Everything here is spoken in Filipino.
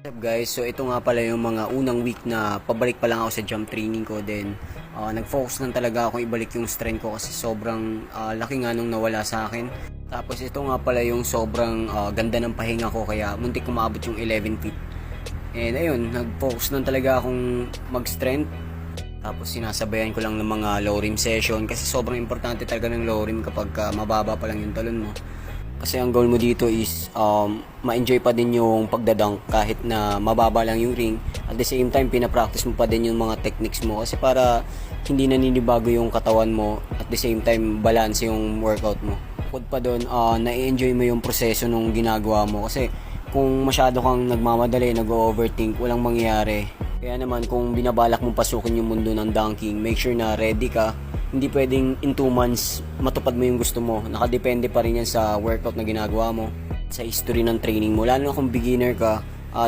What's up guys? So ito nga pala yung mga unang week na pabalik pa lang ako sa jump training ko. Then nag-focus lang talaga ako ibalik yung strength ko kasi sobrang laki nga nung nawala sa akin. Tapos ito nga pala yung sobrang ganda ng pahinga ko kaya muntik ko maabot yung 11 feet. And ayun, nag-focus lang talaga akong mag-strength. Tapos sinasabayan ko lang ng mga low rim session kasi sobrang importante talaga ng low rim kapag mababa pa lang yung talon mo. Kasi ang goal mo dito is ma-enjoy pa din yung pagdadunk kahit na mababa lang yung ring. At the same time, pinapractice mo pa din yung mga techniques mo kasi para hindi naninibago yung katawan mo. At the same time, balance yung workout mo. Bukod pa doon, na-enjoy mo yung proseso nung ginagawa mo kasi kung masyado kang nagmamadali, nag-overthink, walang mangyayari. Kaya naman kung binabalak mong pasukin yung mundo ng dunking, make sure na ready ka. Hindi pwedeng in 2 months matupad mo yung gusto mo. Nakadepende pa rin yan sa workout na ginagawa mo, sa history ng training mo. Lalo na kung beginner ka,